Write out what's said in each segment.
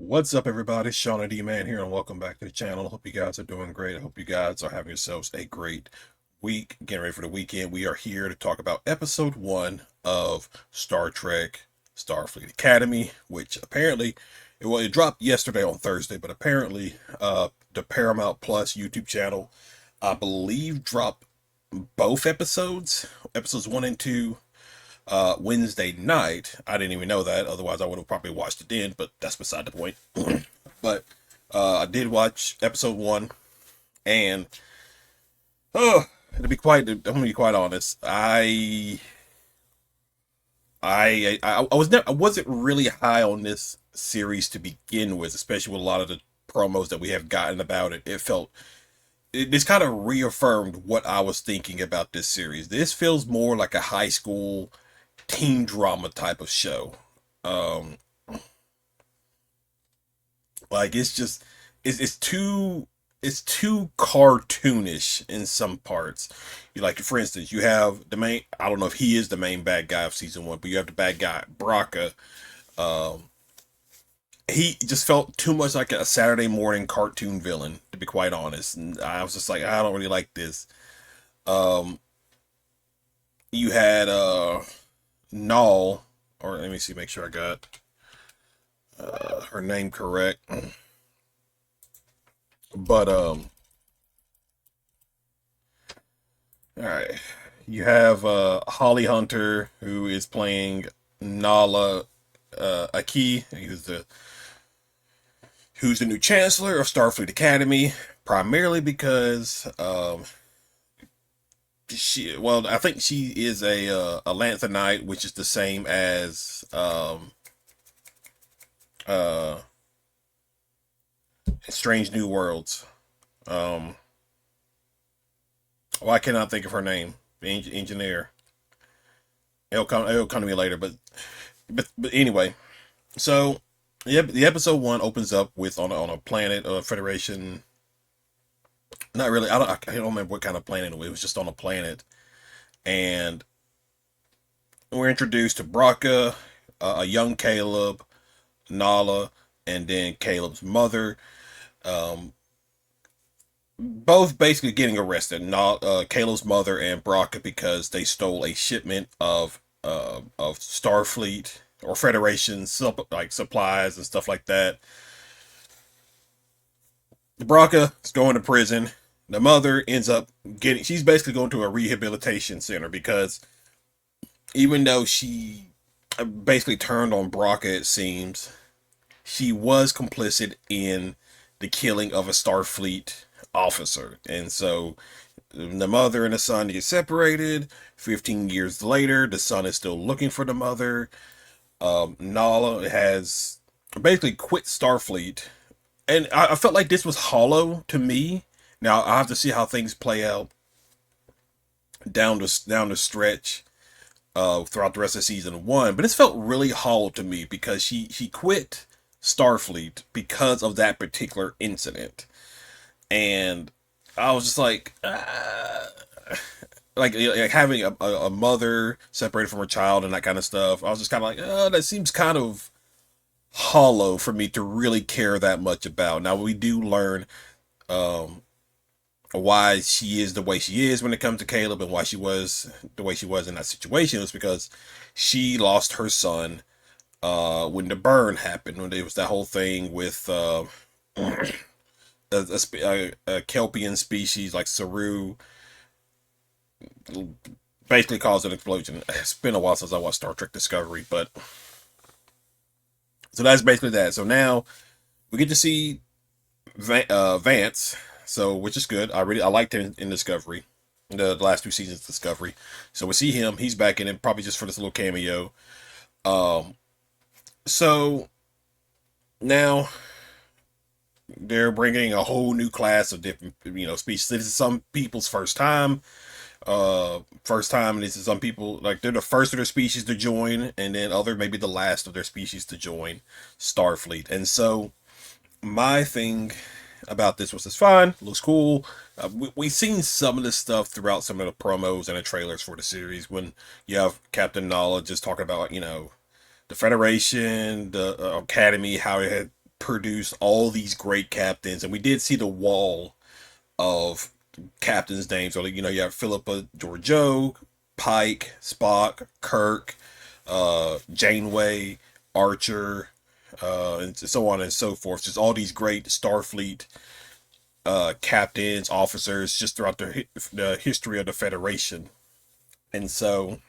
What's up, everybody? Shauna D Man here, and welcome back to the channel. Hope you guys are doing great. I hope you guys are having yourselves a great week. Getting ready for the weekend. We are here to talk about episode 1 of Star Trek Starfleet Academy, which apparently it dropped yesterday on Thursday, but apparently the Paramount Plus YouTube channel, I believe, dropped both episodes 1 and 2 Wednesday night. I didn't even know that. Otherwise, I would have probably watched it then, but that's beside the point. But I did watch episode 1, and I'm gonna be quite honest. I wasn't really high on this series to begin with, especially with a lot of the promos that we have gotten about it. It's kind of reaffirmed what I was thinking about this series. This feels more like a high school teen drama type of show. Um, like it's too cartoonish in some parts. You like, for instance, you have the main. I don't know if he is the main bad guy of season 1, but you have the bad guy Braca. Um, he just felt too much like a Saturday morning cartoon villain, to be quite honest. And I was just like, I don't really like this. Um, you had Null, or let me see, make sure I got her name correct. But all right, you have Holly Hunter, who is playing Nala Aki, who's the new chancellor of Starfleet Academy, primarily because I think she is a Lanthanite, which is the same as uh Strange New Worlds. Um, why cannot I think of her name? The engineer. It'll come to me later, but anyway. So the episode 1 opens up with on a planet, Federation. Not really. I don't remember what kind of planet it was. It was just on a planet, and we're introduced to Braca, a young Caleb, Nala, and then Caleb's mother. Um, both basically getting arrested. Not Caleb's mother and Braca, because they stole a shipment of Starfleet or Federation like supplies and stuff like that. Braca is going to prison. The mother ends up getting. She's basically going to a rehabilitation center because even though she basically turned on Braca, it seems she was complicit in the killing of a Starfleet officer. And so the mother and the son get separated. 15 years later, the son is still looking for the mother. Nala has basically quit Starfleet. And I felt like this was hollow to me. Now, I have to see how things play out down the stretch throughout the rest of season 1. But it's felt really hollow to me because she quit Starfleet because of that particular incident. And I was just like having a mother separated from her child and that kind of stuff. I was just kind of like, that seems kind of hollow for me to really care that much about. Now we do learn um, why she is the way she is when it comes to Caleb, and why she was the way she was in that situation. It was because she lost her son when the burn happened, when there was that whole thing with a Kelpian species like Saru basically caused an explosion. It's been a while since I watched Star Trek Discovery, but so that's basically that. So now we get to see Vance, so which is good. I liked him in Discovery, the last 2 seasons of Discovery. So we see him. He's back in it, probably just for this little cameo. Um, so now they're bringing a whole new class of different, species. This is some people's first time, and this is some people, like, they're the first of their species to join, and then other maybe the last of their species to join Starfleet. And so my thing about this was, it's fine, looks cool. We've seen some of this stuff throughout some of the promos and the trailers for the series, when you have Captain Knowledge just talking about, the Federation, the Academy, how it had produced all these great captains, and we did see the wall of captains' names. So, you have Philippa Georgiou, Pike, Spock, Kirk, Janeway, Archer, and so on and so forth. Just all these great Starfleet captains, officers, just throughout the history of the Federation. And so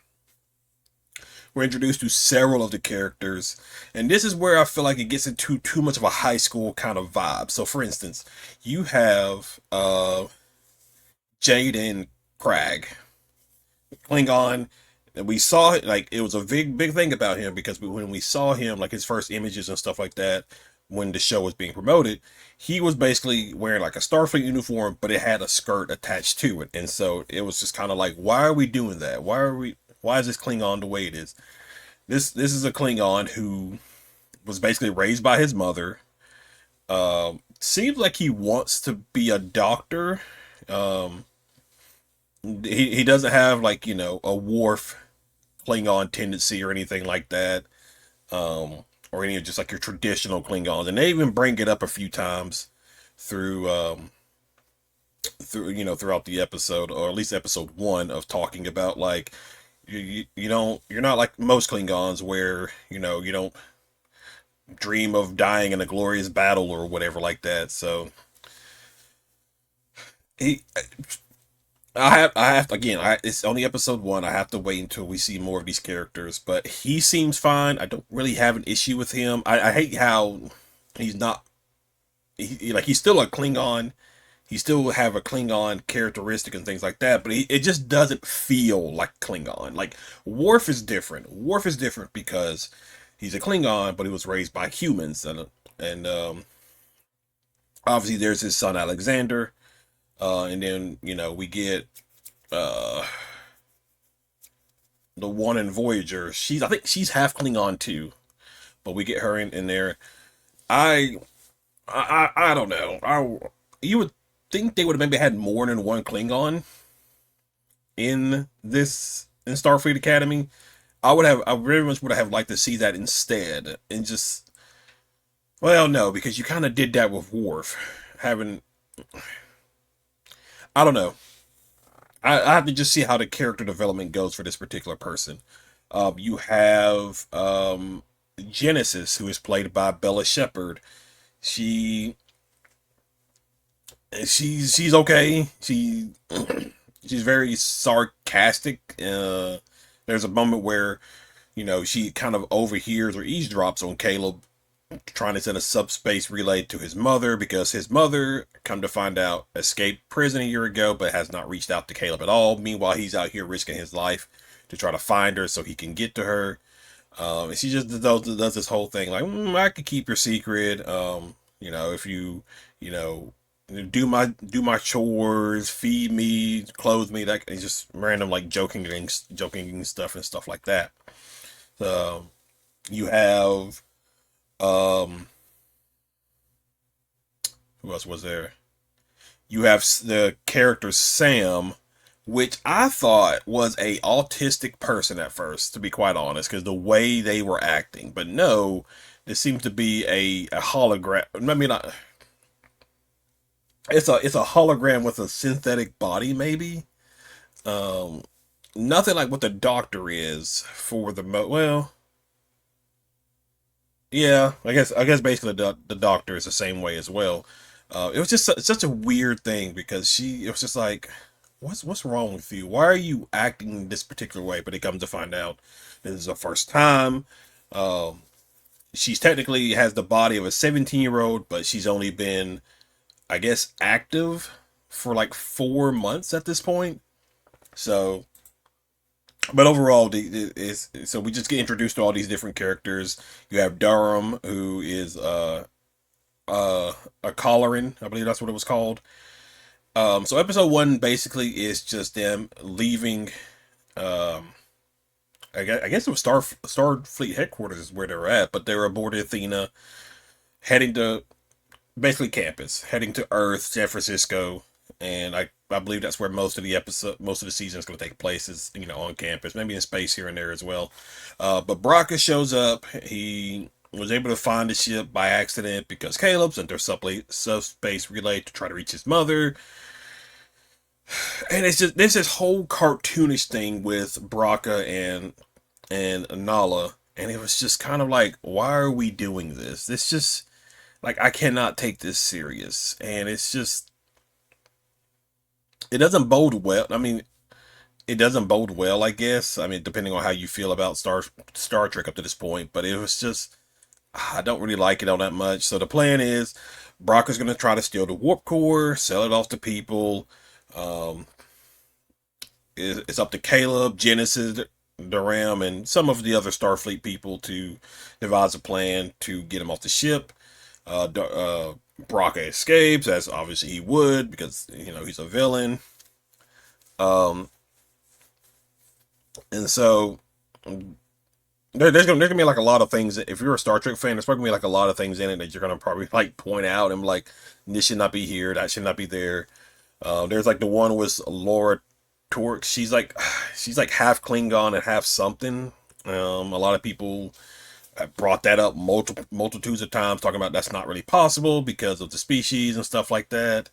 we're introduced to several of the characters, and this is where I feel like it gets into too much of a high school kind of vibe. So, for instance, you have Jaden Crag, Klingon. And we saw it, like, it was a big thing about him because when we saw him, like his first images and stuff like that, when the show was being promoted, he was basically wearing like a Starfleet uniform, but it had a skirt attached to it. And so it was just kind of like, why are we doing that? Why is this Klingon the way it is? This is a Klingon who was basically raised by his mother. Seems like he wants to be a doctor. Um, he doesn't have, like, a Worf Klingon tendency or anything like that. Or any of just like your traditional Klingons, and they even bring it up a few times through throughout the episode, or at least episode one, of talking about, like, you're not like most Klingons where you don't dream of dying in a glorious battle or whatever like that. So he I have again, it's only episode one. I have to wait until we see more of these characters, but he seems fine. I don't really have an issue with him. I hate how he's not like, he's still a Klingon. He still have a Klingon characteristic and things like that, but it just doesn't feel like Klingon. Like, Worf is different. Worf is different because he's a Klingon, but he was raised by humans, and obviously there's his son Alexander, and then we get uh the one in Voyager. I think she's half Klingon too, but we get her in there. I I don't know. You would think they would have maybe had more than one Klingon in Starfleet Academy. I very much would have liked to see that instead, and just, well, no, because you kind of did that with Worf having, I don't know. I have to just see how the character development goes for this particular person. You have Genesis, who is played by Bella Shepherd. She she's okay. She's very sarcastic. There's a moment where she kind of overhears or eavesdrops on Caleb trying to send a subspace relay to his mother, because his mother, come to find out, escaped prison a year ago but has not reached out to Caleb at all. Meanwhile, he's out here risking his life to try to find her so he can get to her. And she just does this whole thing like, I could keep your secret. If you know, do my chores, feed me, clothe me. That is just random, like, joking stuff and stuff like that. So you have um, who else was there? You have the character Sam, which I thought was a autistic person at first, to be quite honest, because the way they were acting. But no, this seems to be a hologram. I mean, not. It's a hologram with a synthetic body, maybe. Um, Nothing like what the Doctor is for well, yeah. I guess basically the Doctor is the same way as well. It was just such a weird thing, because it was just like, what's wrong with you? Why are you acting this particular way? But it comes to find out this is the first time. Um, she's technically has the body of a 17-year-old, but she's only been, I guess, active for like 4 months at this point. So, but overall, so we just get introduced to all these different characters. You have Durham, who is uh a Collarin, I believe that's what it was called. So episode one basically is just them leaving. Um, I guess it was Starfleet headquarters is where they're at, but they're aboard Athena, heading to basically campus, heading to Earth, San Francisco, and I believe that's where most of the season is going to take place, is on campus, maybe in space here and there as well. But Braca shows up. He was able to find the ship by accident because Caleb sent their subspace relay to try to reach his mother. And it's just this whole cartoonish thing with Braca and Nala, and it was just kind of like, why are we doing this? This just like I cannot take this serious, and it's just it doesn't bode well. I mean, it doesn't bode well, I guess. I mean, depending on how you feel about Star Trek up to this point, but it was just I don't really like it all that much. So the plan is Brock is going to try to steal the warp core, sell it off to people. Um, it's up to Caleb, Genesis, Duram, and some of the other Starfleet people to devise a plan to get him off the ship. Braca escapes, as obviously he would, because he's a villain. Um, and so there's gonna be like a lot of things. If you're a Star Trek fan, there's probably gonna be like a lot of things in it that you're gonna probably like point out and like this should not be here, that should not be there. There's like the one with Laura Torque. She's like half Klingon and half something. A lot of people have brought that up multitudes of times, talking about that's not really possible because of the species and stuff like that.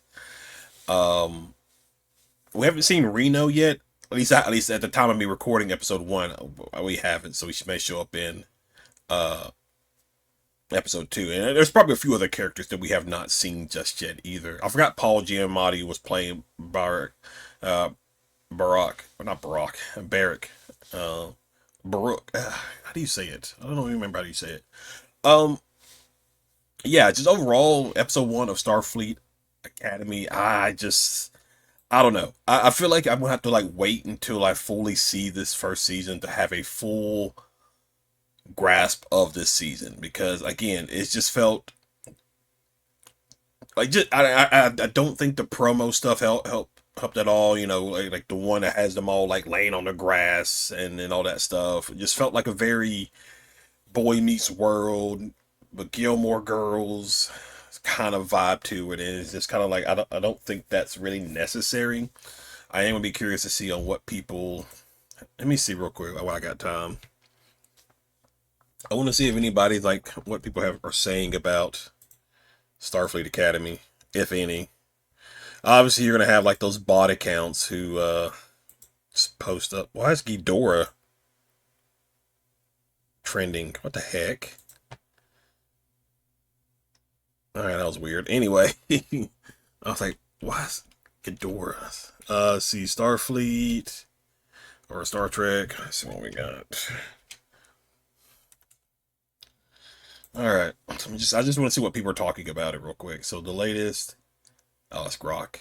Um, we haven't seen Reno yet. At least at the time of me recording episode one, we haven't. So she may show up in uh episode two, and there's probably a few other characters that we have not seen just yet either. I forgot Paul Giamatti was playing uh, Barack, or not Barack, Barrack, uh, Baruch. How do you say it? I don't even remember how you say it. Um, yeah, just overall, episode one of Starfleet Academy. I don't know. I feel like I'm gonna have to like wait until I fully see this first season to have a full grasp of this season because again, it's just felt like just I don't think the promo stuff helped at all. Like the one that has them all like laying on the grass and all that stuff. It just felt like a very Boy Meets World, but Gilmore Girls kind of vibe to it. And it's just kind of like I don't think that's really necessary. I am gonna be curious to see on what people. Let me see real quick while I got time. I want to see if anybody like what people are saying about Starfleet Academy, if any. Obviously, you're gonna have like those bot accounts who just post up. Why is Ghidorah trending? What the heck? All right, that was weird. Anyway, I was like, why is Ghidorah? See Starfleet or Star Trek. Let's see what we got. All right, I just want to see what people are talking about it real quick. So the latest. Oh, it's Grok.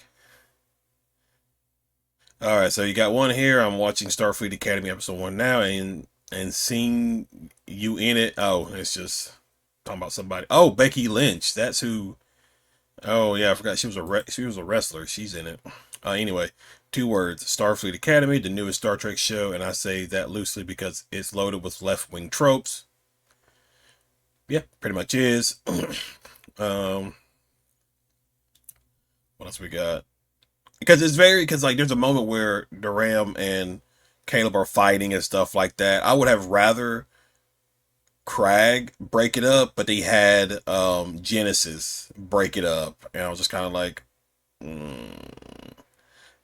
All right, so you got one here. I'm watching Starfleet Academy episode one now, and seeing you in it. Oh, it's just talking about somebody. Oh, Becky Lynch. That's who. Oh yeah, I forgot she was a wrestler. She's in it. Anyway, two words: Starfleet Academy, the newest Star Trek show, and I say that loosely because it's loaded with left wing tropes. Yeah, pretty much is. um, what else we got? Because like there's a moment where Duram and Caleb are fighting and stuff like that. I would have rather Crag break it up, but they had Genesis break it up, and I was just kind of like, mm.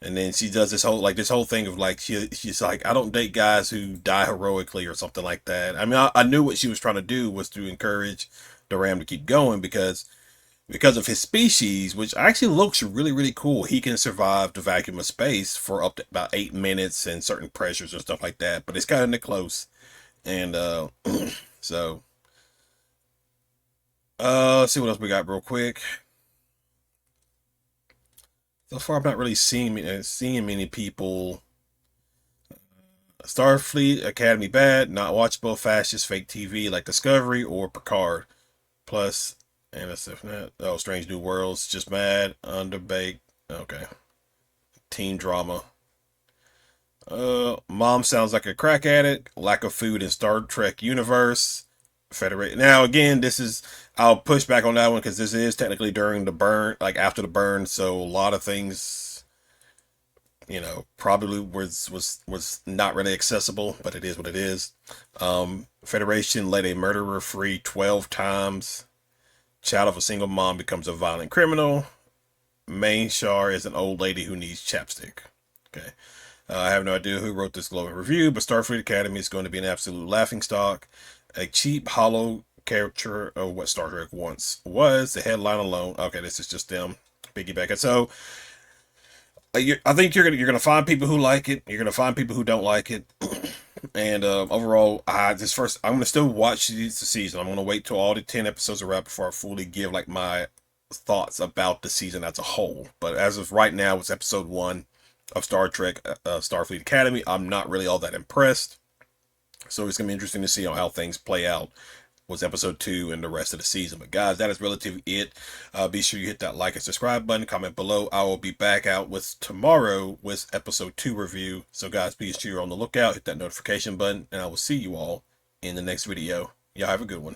And then she does this whole thing of like she's like, I don't date guys who die heroically or something like that. I mean, I knew what she was trying to do was to encourage Duram to keep going because of his species, which actually looks really, really cool. He can survive the vacuum of space for up to about 8 minutes and certain pressures and stuff like that. But it's kind of close. And so let's see what else we got real quick. So far, I'm not really seeing many people. Starfleet Academy bad, not watchable, fascist, fake TV like Discovery or Picard. Plus, and it's if not, oh, Strange New Worlds, just mad, underbaked. Okay, teen drama. Mom sounds like a crack addict. Lack of food in Star Trek universe. Federate. Now again, I'll push back on that one because this is technically during the burn, like after the burn. So a lot of things Probably was not really accessible, but it is what it is. Federation let a murderer free 12 times. Child of a single mom becomes a violent criminal. Main Shar is an old lady who needs chapstick. Okay. I have no idea who wrote this glowing review, but Starfleet Academy is going to be an absolute laughingstock. A cheap, hollow caricature of what Star Trek once was. The headline alone. Okay, this is just them piggybacking. So, I think you're gonna find people who like it. You're gonna find people who don't like it. And overall, I'm gonna still watch the season. I'm gonna wait till all the 10 episodes are out before I fully give like my thoughts about the season as a whole. But as of right now, it's episode 1 of Star Trek Starfleet Academy. I'm not really all that impressed. So it's gonna be interesting to see how things play out was episode 2 and the rest of the season. But guys, that is relatively it. Be sure you hit that like and subscribe button, comment below. I will be back out with tomorrow with episode 2 review. So guys, be sure you're on the lookout, hit that notification button, and I will see you all in the next video. Y'all have a good one.